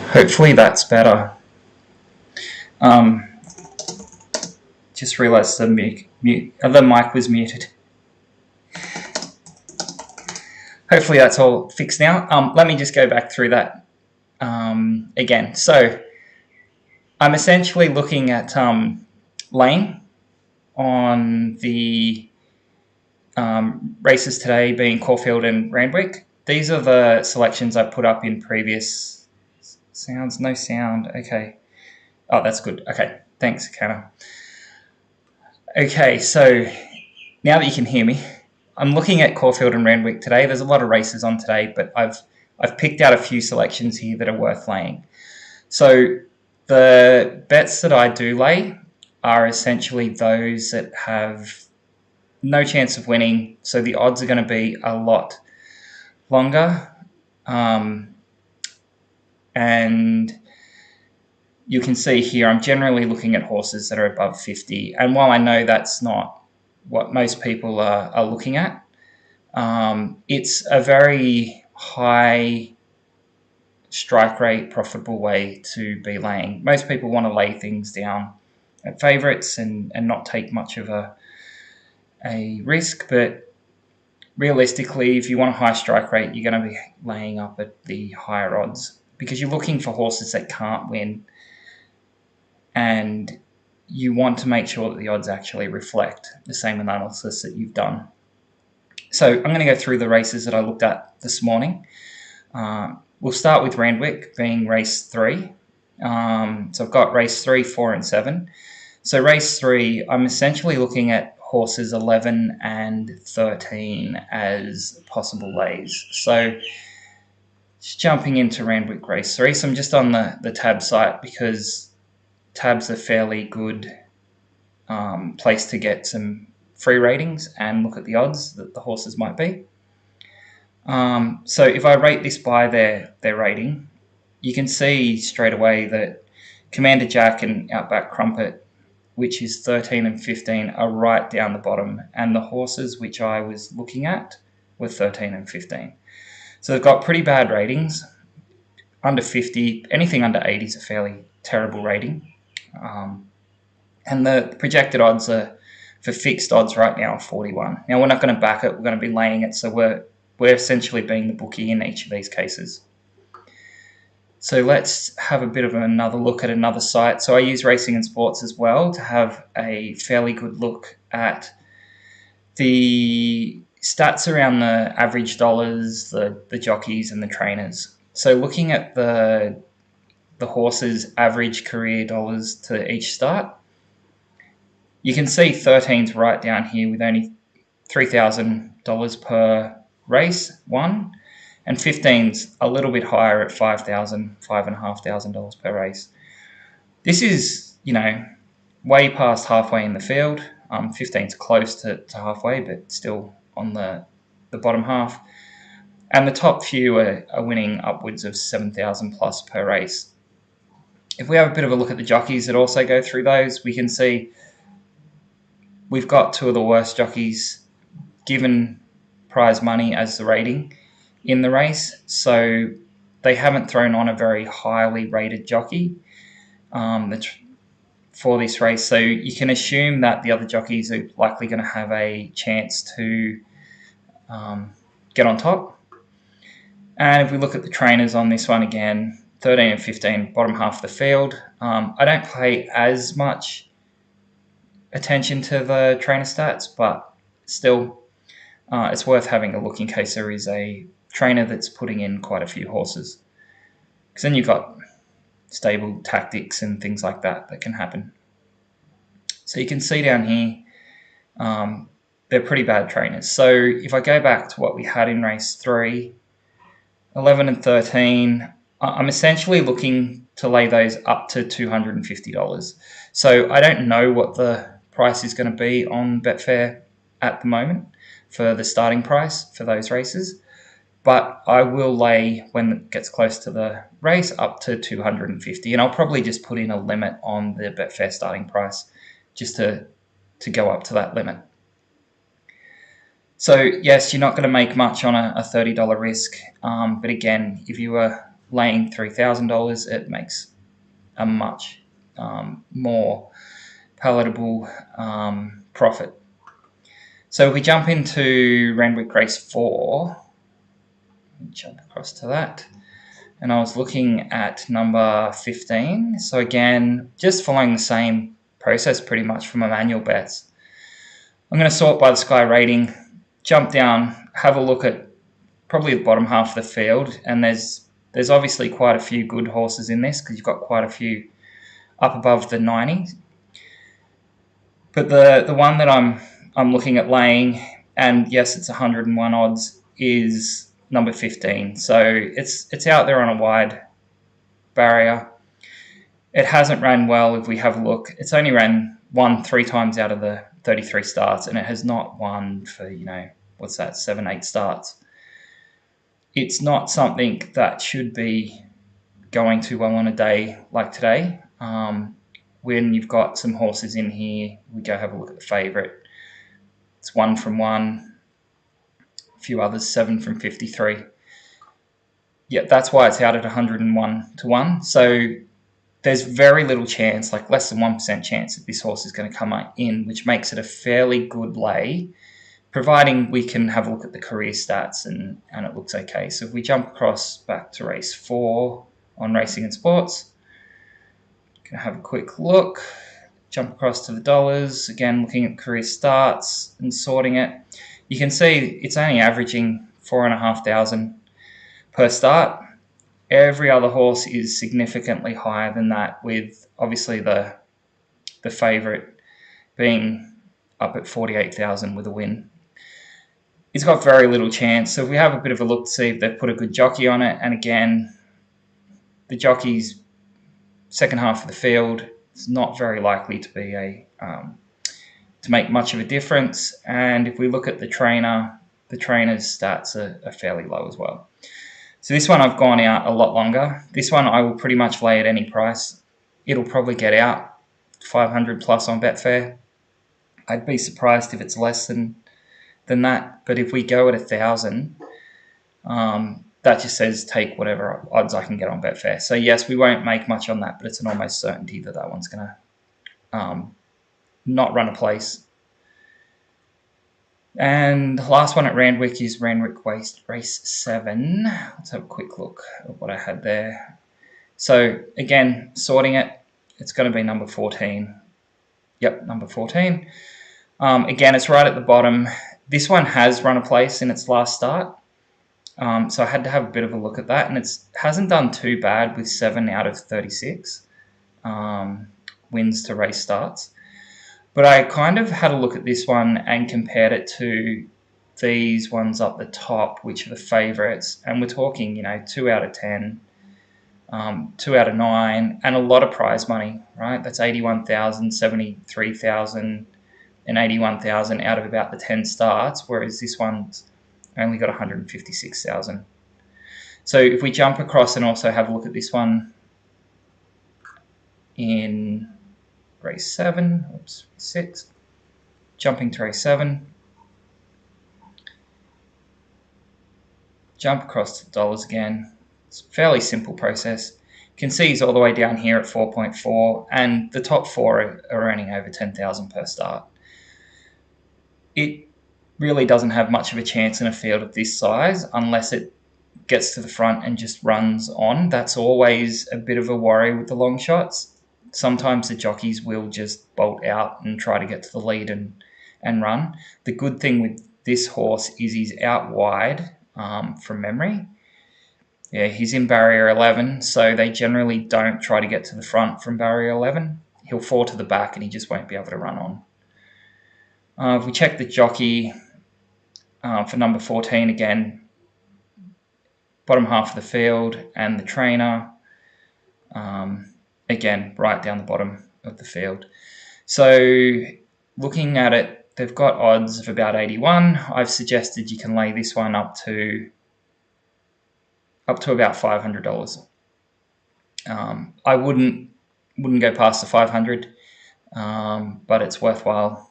Hopefully that's better. Just realised the mic was muted. Hopefully that's all fixed now. Let me just go back through that again. So I'm essentially looking at lane on the races today, being Caulfield and Randwick. These are the selections I put up in previous sounds. No sound. Okay. Oh, that's good. Okay. Thanks, Kanna. Okay, so now that you can hear me, I'm looking at Caulfield and Randwick today. There's a lot of races on today, but I've picked out a few selections here that are worth laying. So the bets that I do lay are essentially those that have no chance of winning, so the odds are going to be a lot longer. And you can see here I'm generally looking at horses that are above 50. And while I know that's not what most people are looking at, it's a very high strike rate, profitable way to be laying. Most people want to lay things down at favourites and not take much of a risk, but realistically, if you want a high strike rate, you're going to be laying up at the higher odds because you're looking for horses that can't win, and you want to make sure that the odds actually reflect the same analysis that you've done. So I'm going to go through the races that I looked at this morning. We'll start with Randwick being race 3. So I've got race 3, 4 and 7. So race 3, I'm essentially looking at horses 11 and 13 as possible lays. So just jumping into Randwick race 3. So I'm just on the tab site because tab's a fairly good place to get some free ratings and look at the odds that the horses might be. So if I rate this by their rating, you can see straight away that Commander Jack and Outback Crumpet, which is 13 and 15, are right down the bottom, and the horses which I was looking at were 13 and 15. So they've got pretty bad ratings. Under 50, anything under 80 is a fairly terrible rating. And the projected odds are, for fixed odds right now, 41. Now, we're not going to back it. We're going to be laying it, so we're essentially being the bookie in each of these cases. So let's have a bit of another look at another site. So I use Racing and Sports as well to have a fairly good look at the stats around the average dollars, the jockeys and the trainers. So looking at the horse's average career dollars to each start, you can see 13's right down here with only $3,000 per race won, and 15's a little bit higher at $5,000, $5,500 per race. This is, way past halfway in the field. 15's close to halfway, but still on the bottom half. And the top few are winning upwards of 7,000 plus per race. If we have a bit of a look at the jockeys that also go through those, we can see we've got two of the worst jockeys given prize money as the rating in the race. So they haven't thrown on a very highly rated jockey for this race. So you can assume that the other jockeys are likely going to have a chance to get on top. And if we look at the trainers on this one again, 13 and 15, bottom half of the field. I don't pay as much attention to the trainer stats, but still it's worth having a look in case there is a trainer that's putting in quite a few horses. Because then you've got stable tactics and things like that can happen. So you can see down here, they're pretty bad trainers. So if I go back to what we had in race 3, 11 and 13, I'm essentially looking to lay those up to $250. So I don't know what the price is going to be on Betfair at the moment for the starting price for those races, but I will lay, when it gets close to the race, up to $250, and I'll probably just put in a limit on the Betfair starting price just to go up to that limit. So yes, you're not going to make much on a $30 risk, but again, if you were laying $3,000, it makes a much more palatable profit. So if we jump into Randwick Race 4, jump across to that, and I was looking at number 15. So again, just following the same process pretty much for my manual bets. I'm going to sort by the Sky rating, jump down, have a look at probably the bottom half of the field, and there's obviously quite a few good horses in this because you've got quite a few up above the 90s. But the one that I'm looking at laying, and yes, it's 101 odds, is number 15. So it's out there on a wide barrier. It hasn't ran well. If we have a look, it's only won 3 times out of the 33 starts, and it has not won for 7-8 starts. It's not something that should be going too well on a day like today. When you've got some horses in here, we go have a look at the favourite. It's 1 from 1, a few others 7 from 53. Yeah, that's why it's out at 101 to 1. So there's very little chance, like less than 1% chance that this horse is going to come in, which makes it a fairly good lay, providing we can have a look at the career stats and it looks okay. So if we jump across back to race 4 on Racing and Sports, going to have a quick look, jump across to the dollars, again looking at career starts and sorting it. You can see it's only averaging 4,500 per start. Every other horse is significantly higher than that, with obviously the favourite being up at 48,000 with a win. It's got very little chance. So if we have a bit of a look to see if they've put a good jockey on it, and again, the jockey's second half of the field is not very likely to be to make much of a difference. And if we look at the trainer's stats are fairly low as well. So this one I've gone out a lot longer. This one I will pretty much lay at any price. It'll probably get out 500 plus on Betfair. I'd be surprised if it's less than that. But if we go at 1,000, that just says take whatever odds I can get on Betfair. So yes, we won't make much on that, but it's an almost certainty that one's going to not run a place. And the last one at Randwick is Randwick Race 7. Let's have a quick look at what I had there. So again, sorting it, it's going to be number 14. Yep, number 14. Again, it's right at the bottom. This one has run a place in its last start. So I had to have a bit of a look at that, and it hasn't done too bad with 7 out of 36 wins to race starts. But I kind of had a look at this one and compared it to these ones up the top, which are the favourites. And we're talking, 2 out of 10, 2 out of 9, and a lot of prize money, right? That's 81,000, 73,000, and 81,000 out of about the 10 starts, whereas this one's only got 156,000. So if we jump across and also have a look at this one in race 7, 6, jumping to race 7, jump across to the dollars again. It's a fairly simple process. You can see he's all the way down here at 4.4, and the top 4 are earning over 10,000 per start. It really doesn't have much of a chance in a field of this size unless it gets to the front and just runs on. That's always a bit of a worry with the long shots. Sometimes the jockeys will just bolt out and try to get to the lead and run. The good thing with this horse is he's out wide from memory. Yeah, he's in barrier 11, so they generally don't try to get to the front from barrier 11. He'll fall to the back and he just won't be able to run on. If we check the jockey for number 14 again, bottom half of the field, and the trainer, again, right down the bottom of the field. So looking at it, they've got odds of about 81. I've suggested you can lay this one up to about $500. I wouldn't go past the 500, but it's worthwhile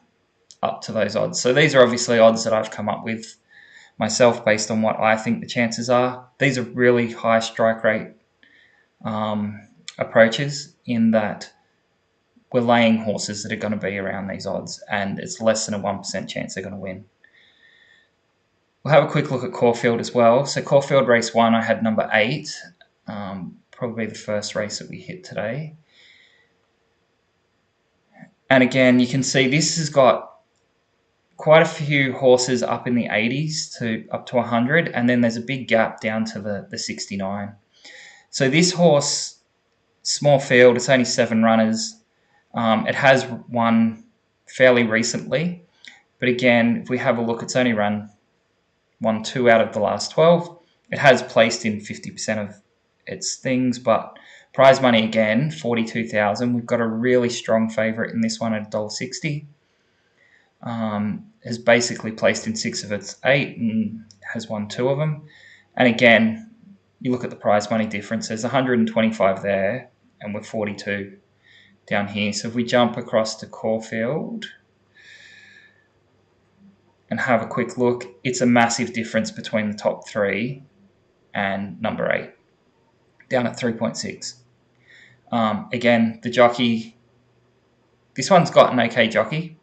up to those odds. So these are obviously odds that I've come up with myself based on what I think the chances are. These are really high strike rate approaches, in that we're laying horses that are going to be around these odds, and it's less than a 1% chance they're going to win. We'll have a quick look at Caulfield as well. So Caulfield race 1, I had number 8, probably the first race that we hit today. And again, you can see this has got quite a few horses up in the 80s to up to 100, and then there's a big gap down to the 69. So this horse, small field, it's only 7 runners. It has won fairly recently, but again, if we have a look, it's only won 2 out of the last 12. It has placed in 50% of its things, but prize money again, 42,000. We've got a really strong favourite in this one at $1.60. Has basically placed in 6 of its 8 and has won 2 of them. And again, you look at the prize money difference, there's 125 there, and we're 42 down here. So if we jump across to Caulfield and have a quick look, it's a massive difference between the top 3 and number 8, down at 3.6. Again, the jockey, this one's got an okay jockey,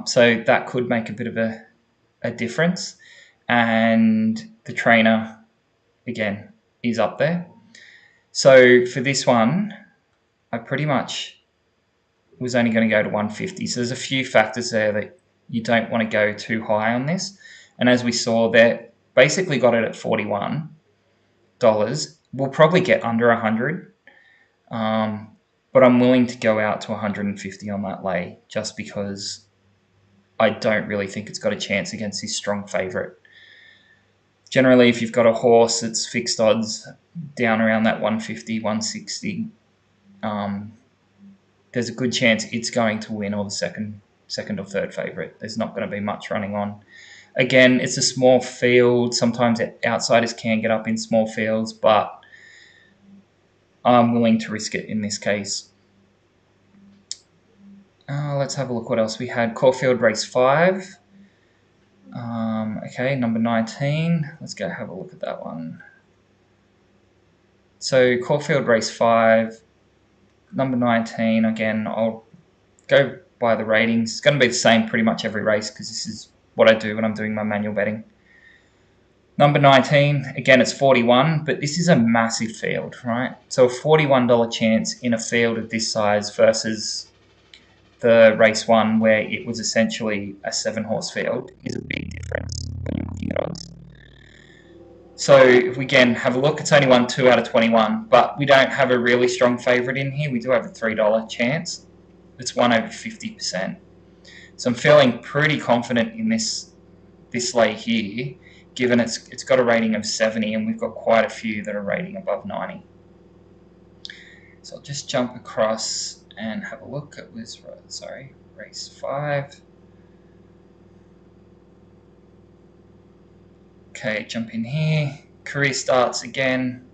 so that could make a bit of a difference. And the trainer, again, is up there. So for this one, I pretty much was only going to go to 150. So there's a few factors there that you don't want to go too high on this. And as we saw, they basically got it at $41. We'll probably get under 100, but I'm willing to go out to 150 on that lay, just because I don't really think it's got a chance against this strong favourite. Generally, if you've got a horse that's fixed odds down around that 150, 160, there's a good chance it's going to win, or the second or third favourite. There's not going to be much running on. Again, it's a small field. Sometimes outsiders can get up in small fields, but I'm willing to risk it in this case. Let's have a look what else we had. Caulfield race 5. Okay, number 19. Let's go have a look at that one. So Caulfield race 5, number 19. Again, I'll go by the ratings. It's going to be the same pretty much every race, because this is what I do when I'm doing my manual betting. Number 19, again, it's 41, but this is a massive field, right? So a $41 chance in a field of this size versus the race 1, where it was essentially a 7-horse field, is a big difference when you're looking at odds. So if we again have a look, it's only won 2 out of 21, but we don't have a really strong favourite in here. We do have a $3 chance. It's won over 50%. So I'm feeling pretty confident in this lay here, given it's got a rating of 70, and we've got quite a few that are rating above 90. So I'll just jump across and have a look. It was, race 5. Okay, jump in here. Career starts again.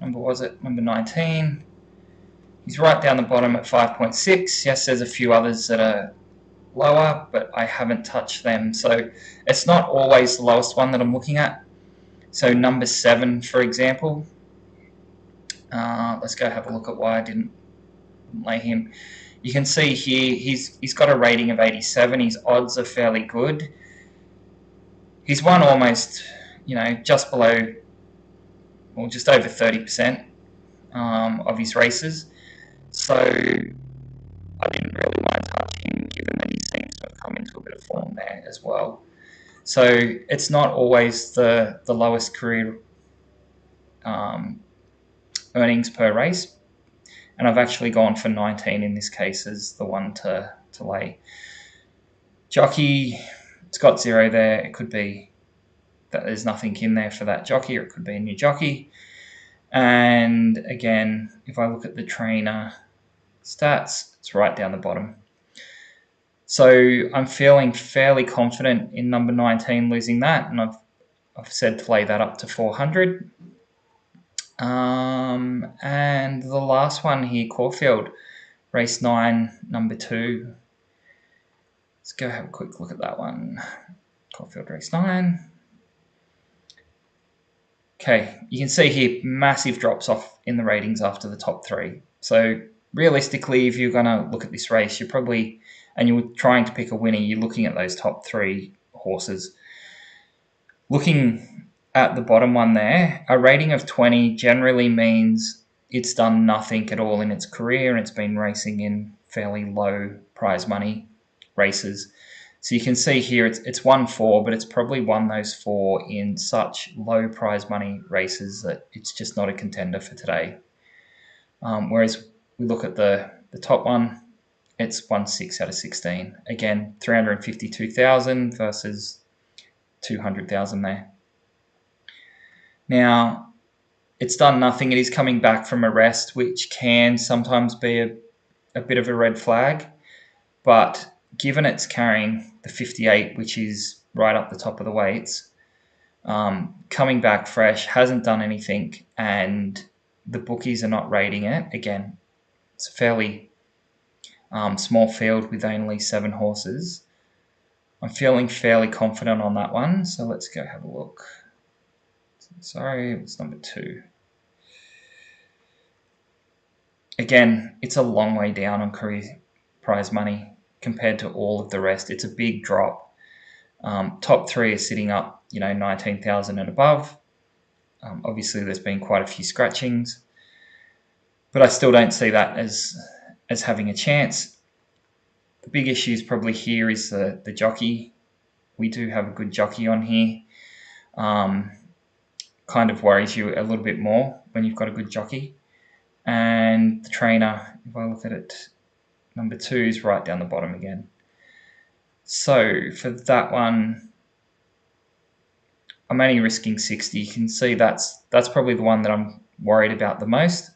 Number 19. He's right down the bottom at 5.6. Yes, there's a few others that are lower, but I haven't touched them. So it's not always the lowest one that I'm looking at. So number 7, for example. Let's go have a look at why I didn't lay him. You can see here he's got a rating of 87. His odds are fairly good. He's won almost, just below, or just over 30% of his races. So I didn't really mind touching him, given that he seems to have come into a bit of form there as well. So it's not always the lowest career earnings per race. And I've actually gone for 19 in this case as the one to lay. Jockey, it's got 0 there. It could be that there's nothing in there for that jockey, or it could be a new jockey. And again, if I look at the trainer stats, it's right down the bottom. So I'm feeling fairly confident in number 19 losing that, and I've said to lay that up to 400. And the last one here, Caulfield, race 9, number 2. Let's go have a quick look at that one. Caulfield race 9. Okay, you can see here massive drops off in the ratings after the top three. So realistically, if you're going to look at this race, you're probably, and you're trying to pick a winner, you're looking at those top three horses. Looking at the bottom one there, a rating of 20 generally means it's done nothing at all in its career and it's been racing in fairly low prize money races. So you can see here it's won 4, but it's probably won those 4 in such low prize money races that it's just not a contender for today. Whereas we look at the top one, it's won 6 out of 16. Again, 352,000 versus 200,000 there. Now, it's done nothing. It is coming back from a rest, which can sometimes be a bit of a red flag. But given it's carrying the 58, which is right up the top of the weights, coming back fresh, hasn't done anything, and the bookies are not rating it. Again, it's a fairly small field with only 7 horses. I'm feeling fairly confident on that one, so let's go have a look. Sorry, it's number 2. Again, it's a long way down on career prize money compared to all of the rest. It's a big drop. Top 3 is sitting up, 19,000 and above. Obviously, there's been quite a few scratchings, but I still don't see that as having a chance. The big issue probably here is the jockey. We do have a good jockey on here. Kind of worries you a little bit more when you've got a good jockey. And the trainer, if I look at it, number 2 is right down the bottom again. So for that one, I'm only risking 60. You can see that's probably the one that I'm worried about the most.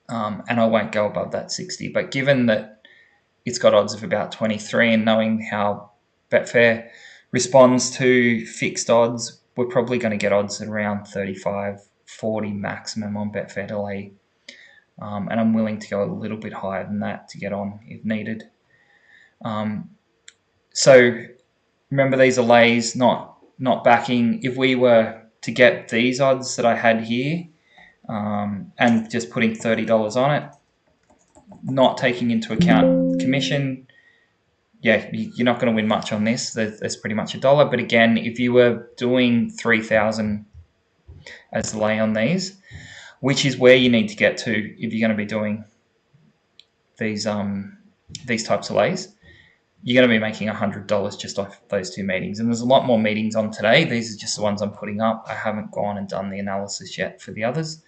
And I won't go above that 60. But given that it's got odds of about 23 and knowing how Betfair responds to fixed odds, we're probably going to get odds at around 35, 40 maximum on Betfair delay. And I'm willing to go a little bit higher than that to get on if needed. So remember, these are lays, not backing. If we were to get these odds that I had here and just putting $30 on it, not taking into account commission, you're not going to win much on this. There's pretty much $1. But again, if you were doing 3,000 as the lay on these, which is where you need to get to if you're going to be doing these types of lays, you're going to be making $100 just off those 2 meetings. And there's a lot more meetings on today. These are just the ones I'm putting up. I haven't gone and done the analysis yet for the others.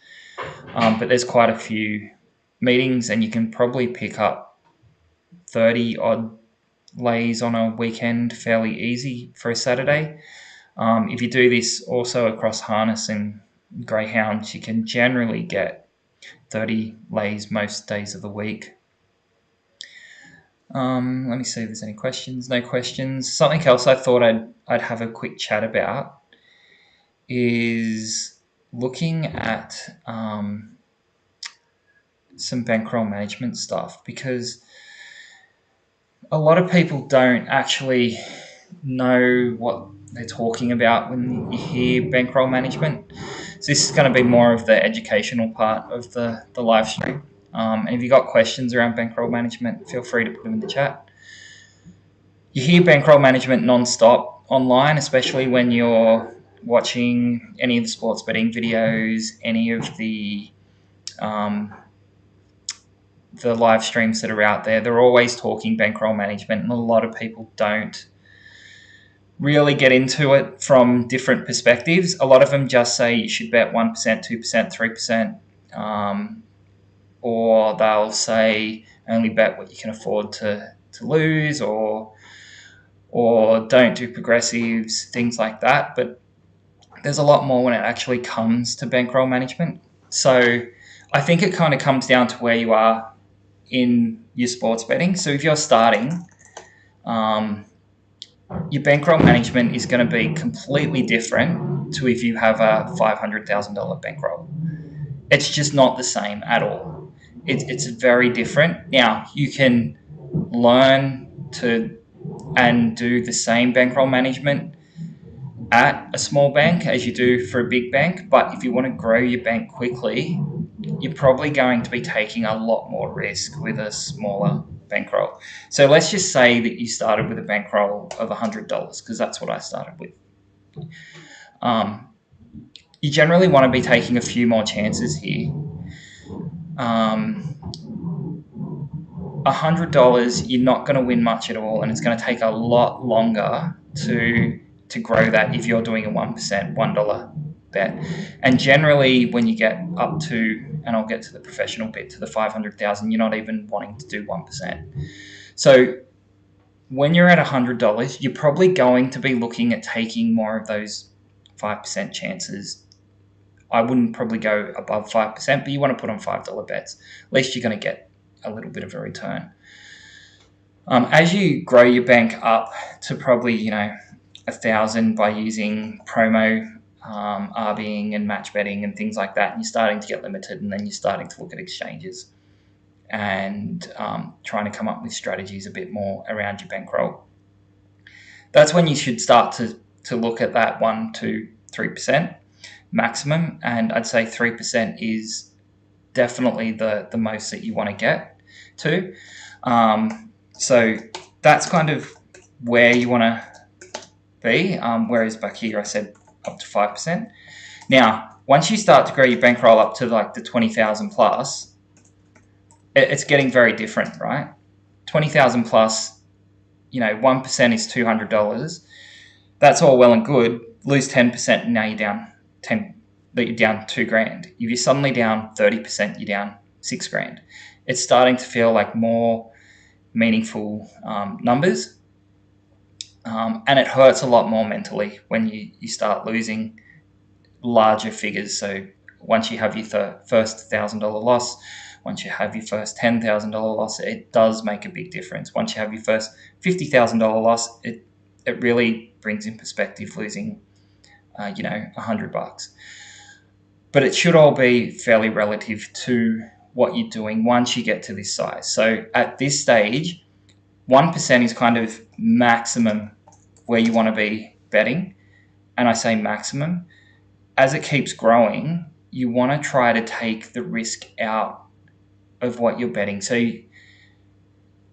But there's quite a few meetings, and you can probably pick up 30-odd lays on a weekend fairly easy for a Saturday. If you do this also across harness and greyhounds, you can generally get 30 lays most days of the week. Let me see if there's any questions. No questions. Something else I thought I'd have a quick chat about is looking at some bankroll management stuff, because a lot of people don't actually know what they're talking about when you hear bankroll management. So this is going to be more of the educational part of the live stream. And if you've got questions around bankroll management, feel free to put them in the chat. You hear bankroll management non-stop online, especially when you're watching any of the sports betting videos, any of the live streams that are out there. They're always talking bankroll management, and a lot of people don't really get into it from different perspectives. A lot of them just say you should bet 1%, 2%, 3%, or they'll say only bet what you can afford to lose, or don't do progressives, things like that. But there's a lot more when it actually comes to bankroll management. So I think it kind of comes down to where you are in your sports betting. So if you're starting, your bankroll management is going to be completely different to if you have a $500,000 bankroll. It's just not the same at all. It's very different. Now, you can learn to and do the same bankroll management at a small bank as you do for a big bank, but if you want to grow your bank quickly, you're probably going to be taking a lot more risk with a smaller bankroll. So let's just say that you started with a bankroll of $100, because that's what I started with. You generally want to be taking a few more chances here. $100, you're not going to win much at all, and it's going to take a lot longer to grow that if you're doing a 1%, $1 bet. And generally, when you get up to, and I'll get to the professional bit, to the 500,000, you're not even wanting to do 1%. So when you're at $100, you're probably going to be looking at taking more of those 5% chances. I wouldn't probably go above 5%, but you want to put on $5 bets. At least you're going to get a little bit of a return. As you grow your bank up to probably, 1,000 by using promo, RBing and match betting and things like that, and you're starting to get limited, and then you're starting to look at exchanges and trying to come up with strategies a bit more around your bankroll. That's when you should start to look at that 1 to 3% maximum, and I'd say 3% is definitely the most that you want to get to. So that's kind of where you want to be, whereas back here I said up to 5%. Now, once you start to grow your bankroll up to like the 20,000 plus, it's getting very different, right? 20,000 plus, 1% is $200. That's all well and good. Lose 10%, and now you're down $2,000. If you're suddenly down 30%, you're down $6,000. It's starting to feel like more meaningful numbers, and it hurts a lot more mentally when you start losing larger figures. So once you have your first $1,000 loss, once you have your first $10,000 loss, it does make a big difference. Once you have your first $50,000 loss, it really brings in perspective losing $100. But it should all be fairly relative to what you're doing once you get to this size. So at this stage, 1% is kind of maximum where you want to be betting. And I say maximum. As it keeps growing, you want to try to take the risk out of what you're betting. So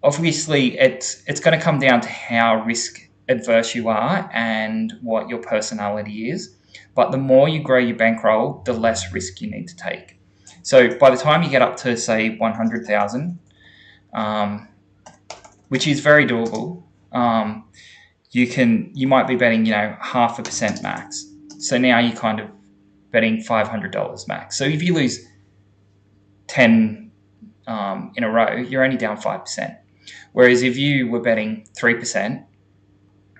obviously it's going to come down to how risk adverse you are and what your personality is. But the more you grow your bankroll, the less risk you need to take. So by the time you get up to, say, 100,000, which is very doable, you might be betting, 0.5% max. So now you're kind of betting $500 max. So if you lose 10 in a row, you're only down 5%. Whereas if you were betting 3%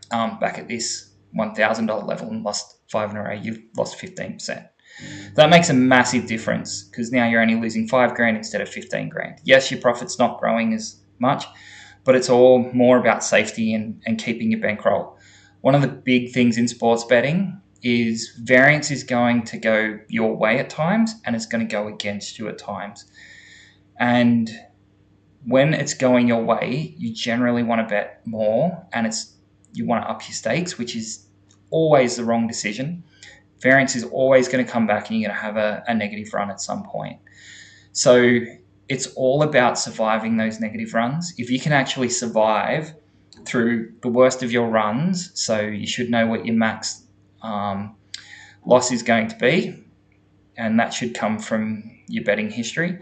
back at this $1,000 level and lost 5 in a row, you've lost 15%. That makes a massive difference, because now you're only losing $5,000 instead of $15,000. Yes, your profit's not growing as much, but it's all more about safety and keeping your bankroll. One of the big things in sports betting is variance is going to go your way at times, and it's going to go against you at times. And when it's going your way, you generally want to bet more, and you want to up your stakes, which is always the wrong decision. Variance is always going to come back, and you're going to have a negative run at some point. So it's all about surviving those negative runs. If you can actually survive through the worst of your runs, so you should know what your max loss is going to be, and that should come from your betting history.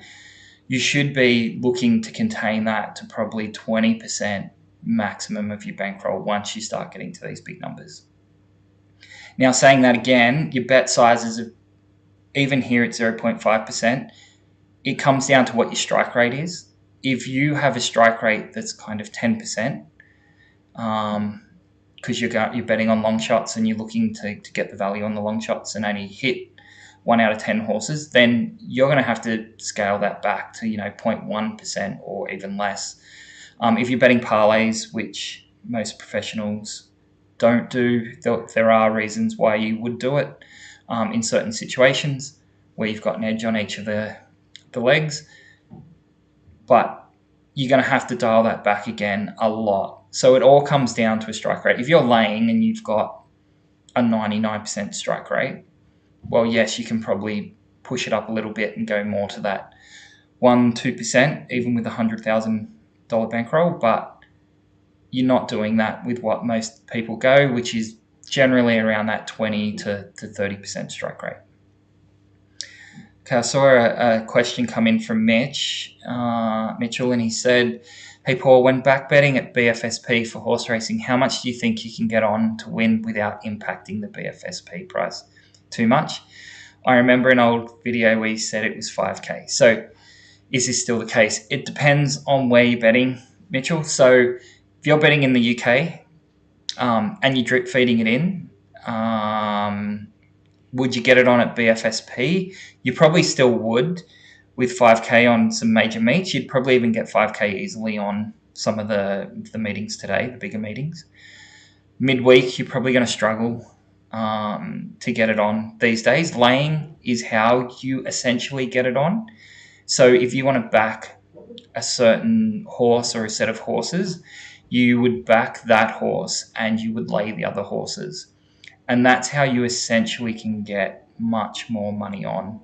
You should be looking to contain that to probably 20% maximum of your bankroll once you start getting to these big numbers. Now, saying that again, your bet sizes, even here at 0.5%, it comes down to what your strike rate is. If you have a strike rate that's kind of 10%, because you're betting on long shots and you're looking to get the value on the long shots and only hit 1 out of 10 horses, then you're going to have to scale that back to 0.1% or even less. If you're betting parlays, which most professionals don't do, there are reasons why you would do it in certain situations where you've got an edge on each of the legs, but you're going to have to dial that back again a lot. So it all comes down to a strike rate. If you're laying and you've got a 99% strike rate, well, yes, you can probably push it up a little bit and go more to that 1-2%, even with a $100,000 bankroll, but you're not doing that with what most people go, which is generally around that 20 to 30% strike rate. Okay, I saw a question come in from Mitchell, and he said, "Hey Paul, when back betting at BFSP for horse racing, how much do you think you can get on to win without impacting the BFSP price too much?" I remember an old video where you said it was 5K. So is this still the case? It depends on where you're betting, Mitchell. So if you're betting in the UK and you're drip feeding it in, would you get it on at BFSP? You probably still would with 5K on some major meets. You'd probably even get 5K easily on some of the meetings today, the bigger meetings. Midweek, you're probably going to struggle to get it on these days. Laying is how you essentially get it on. So if you want to back a certain horse or a set of horses, you would back that horse and you would lay the other horses. And that's how you essentially can get much more money on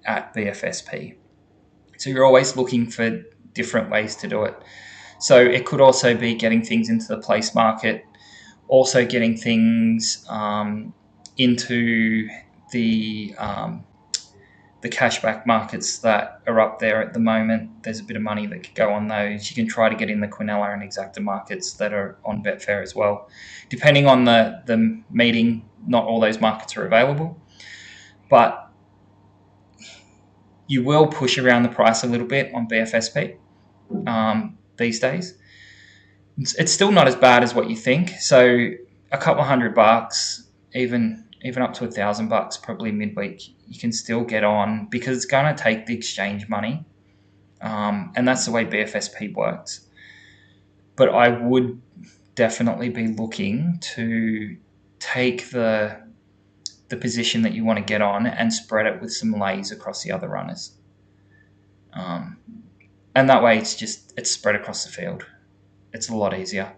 at BFSP. So you're always looking for different ways to do it. So it could also be getting things into the place market, also getting things into the cashback markets that are up there at the moment. There's a bit of money that could go on those. You can try to get in the Quinella and Exacta markets that are on Betfair as well. Depending on the meeting, not all those markets are available, but you will push around the price a little bit on BFSP these days. It's still not as bad as what you think. So a couple $100, even up to $1,000 probably midweek, you can still get on because it's going to take the exchange money. And that's the way BFSP works. But I would definitely be looking to take the position that you want to get on and spread it with some lays across the other runners. And that way it's spread across the field. It's a lot easier.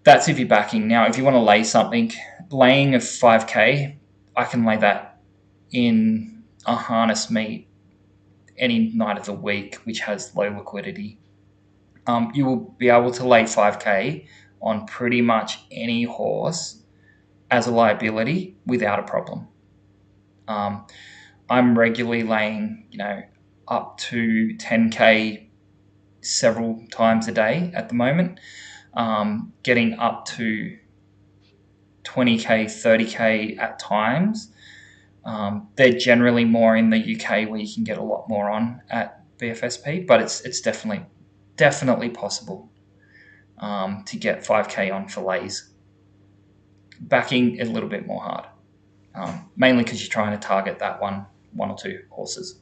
That's if you're backing. Now, if you want to lay something, laying of 5K, I can lay that in a harness meet any night of the week, which has low liquidity. You will be able to lay 5K on pretty much any horse as a liability without a problem. I'm regularly laying, up to 10K several times a day at the moment, getting up to 20K, 30K at times. They're generally more in the UK where you can get a lot more on at BFSP, but it's definitely possible to get 5K on for lays. Backing a little bit more hard, mainly because you're trying to target that one or two horses.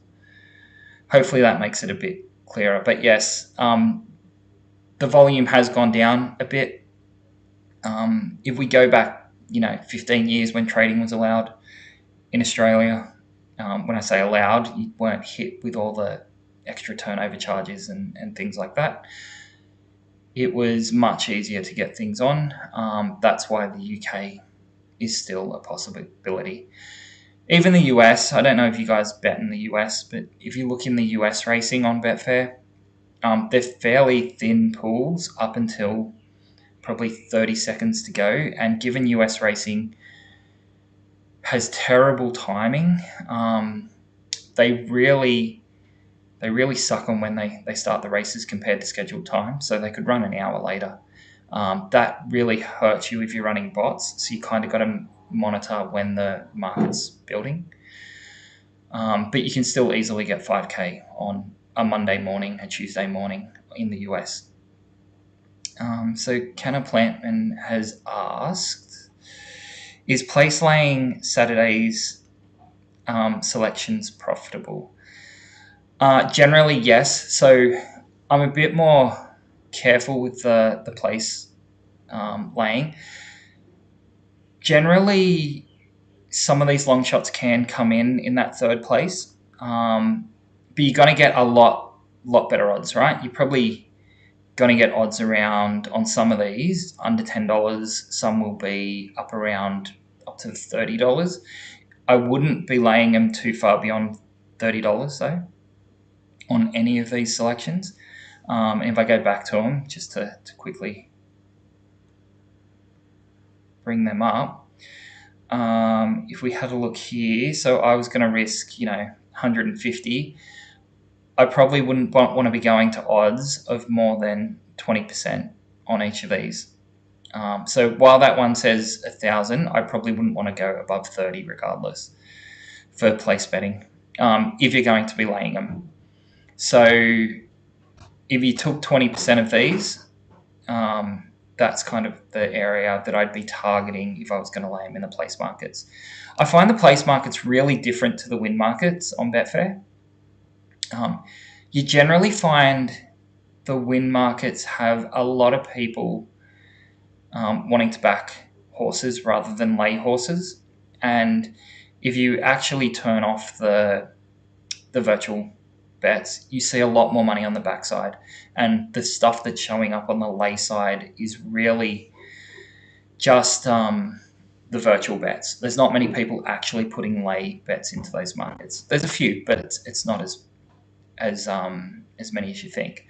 Hopefully that makes it a bit clearer. But yes, the volume has gone down a bit. If we go back, 15 years when trading was allowed in Australia, when I say allowed, you weren't hit with all the extra turnover charges and things like that. It was much easier to get things on. That's why the UK is still a possibility. Even the US, I don't know if you guys bet in the US, but if you look in the US racing on Betfair, they're fairly thin pools up until probably 30 seconds to go. And given US racing has terrible timing, they really suck on when they start the races compared to scheduled time. So they could run an hour later. That really hurts you if you're running bots. So you kind of got to monitor when the market's building. But you can still easily get 5K on a Monday morning, a Tuesday morning in the US. So Kenna Plantman has asked, is place laying Saturday's selections profitable? Generally, yes. So I'm a bit more careful with the place laying. Generally, some of these long shots can come in that third place, but you're going to get a lot better odds, right? You're probably going to get odds around on some of these under $10. Some will be up to $30. I wouldn't be laying them too far beyond $30 though on any of these selections. And if I go back to them just to quickly bring them up, if we had a look here, so I was going to risk 150. I probably wouldn't want to be going to odds of more than 20% on each of these. So while that one says 1,000, I probably wouldn't want to go above 30 regardless for place betting if you're going to be laying them. So if you took 20% of these, that's kind of the area that I'd be targeting if I was going to lay them in the place markets. I find the place markets really different to the win markets on Betfair. You generally find the win markets have a lot of people wanting to back horses rather than lay horses. And if you actually turn off the virtual bets, you see a lot more money on the backside. And the stuff that's showing up on the lay side is really just the virtual bets. There's not many people actually putting lay bets into those markets. There's a few, but it's not as many as you think.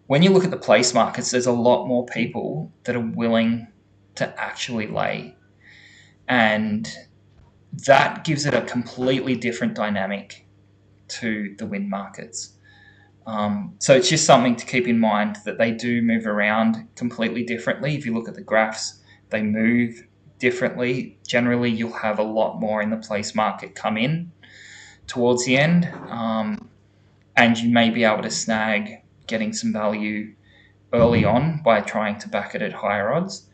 When you look at the place markets, there's a lot more people that are willing to actually lay. And that gives it a completely different dynamic to the win markets. So it's just something to keep in mind that they do move around completely differently. If you look at the graphs, they move differently. Generally, you'll have a lot more in the place market come in towards the end. And you may be able to snag getting some value early on by trying to back it at higher odds.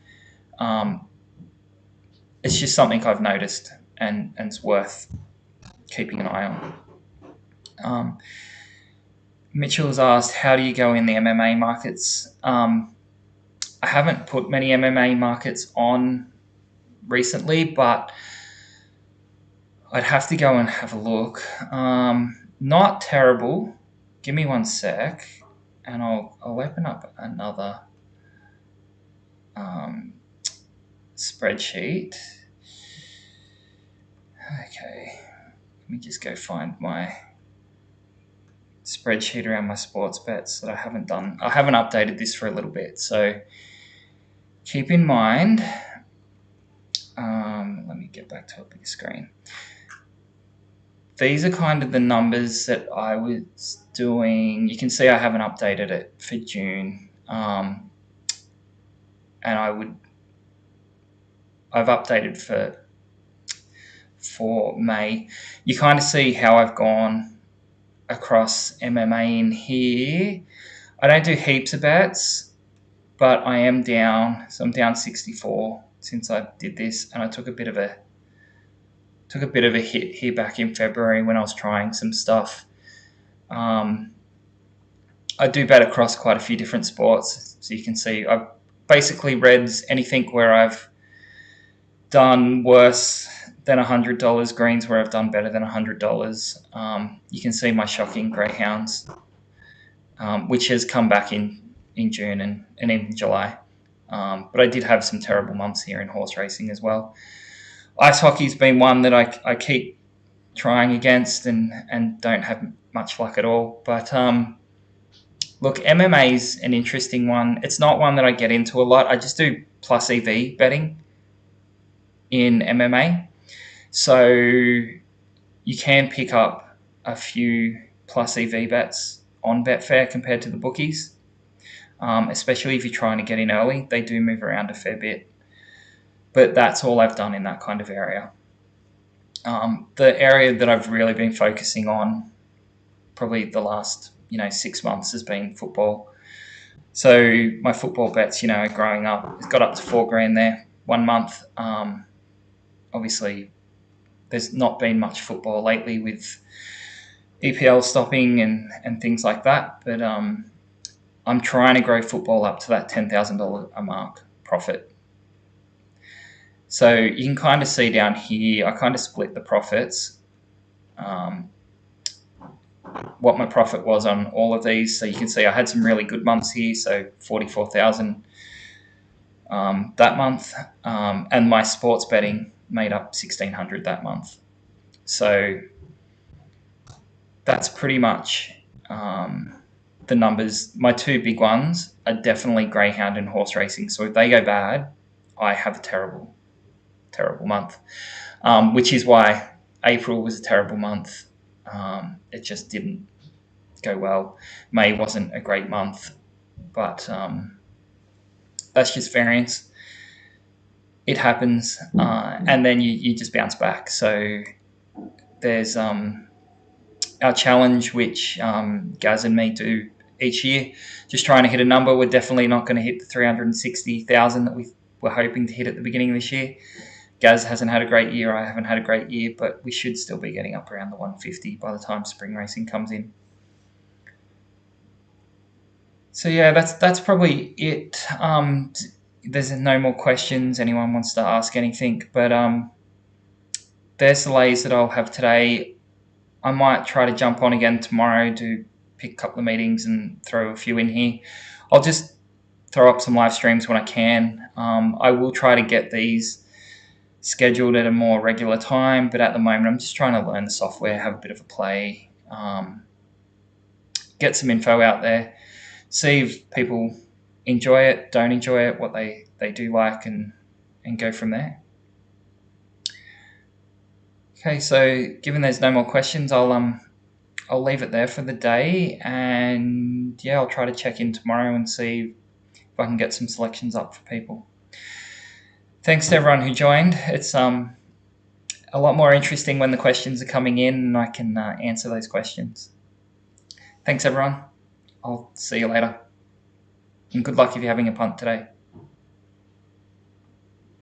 It's just something I've noticed and it's worth keeping an eye on. Mitchell has asked, how do you go in the MMA markets? I haven't put many MMA markets on recently, but I'd have to go and have a look. Not terrible. Give me one sec, and I'll open up another spreadsheet. Okay, let me just go find my spreadsheet around my sports bets that I haven't done. I haven't updated this for a little bit, so keep in mind. Let me get back to a bigger screen. These are kind of the numbers that I was doing. You can see I haven't updated it for June, and I've updated for May. You kind of see how I've gone across MMA in here. I don't do heaps of bets, but I am down. So I'm down 64 since I did this, and I took a bit of a hit here back in February when I was trying some stuff. I do bet across quite a few different sports, so you can see I've basically read anything where I've done worse than $100, greens where I've done better than $100. You can see my shocking greyhounds, which has come back in June and even July. But I did have some terrible months here in horse racing as well. Ice hockey's been one that I keep trying against and don't have much luck at all. But look, MMA's an interesting one. It's not one that I get into a lot. I just do plus EV betting in MMA. So you can pick up a few plus EV bets on Betfair compared to the bookies, especially if you're trying to get in early. They do move around a fair bit. But that's all I've done in that kind of area. The area that I've really been focusing on probably the last 6 months has been football. So my football bets, growing up, it's got up to $4,000 there 1 month. Obviously, there's not been much football lately with EPL stopping and things like that. But I'm trying to grow football up to that $10,000 a mark profit. So you can kind of see down here, I kind of split the profits what my profit was on all of these. So you can see I had some really good months here. So 44,000 that month, and my sports betting made up 1,600 that month. So that's pretty much the numbers. My two big ones are definitely greyhound and horse racing. So if they go bad, I have a terrible month, which is why April was a terrible month. It just didn't go well. May wasn't a great month, but that's just variance. It happens, and then you just bounce back. So there's our challenge, which Gaz and me do each year, just trying to hit a number. We're definitely not going to hit the 360,000 that we were hoping to hit at the beginning of this year. Gaz hasn't had a great year. I haven't had a great year, but we should still be getting up around the 150 by the time spring racing comes in. So yeah, that's probably it. There's no more questions. Anyone wants to ask anything, but there's the lays that I'll have today. I might try to jump on again tomorrow to pick a couple of meetings and throw a few in here. I'll just throw up some live streams when I can. I will try to get these scheduled at a more regular time, but at the moment I'm just trying to learn the software, have a bit of a play, get some info out there, see if people enjoy it, don't enjoy it, what they do like, and go from there. Okay, so given there's no more questions, I'll leave it there for the day, and yeah, I'll try to check in tomorrow and see if I can get some selections up for people. Thanks to everyone who joined. It's a lot more interesting when the questions are coming in and I can answer those questions. Thanks everyone. I'll see you later. And good luck if you're having a punt today.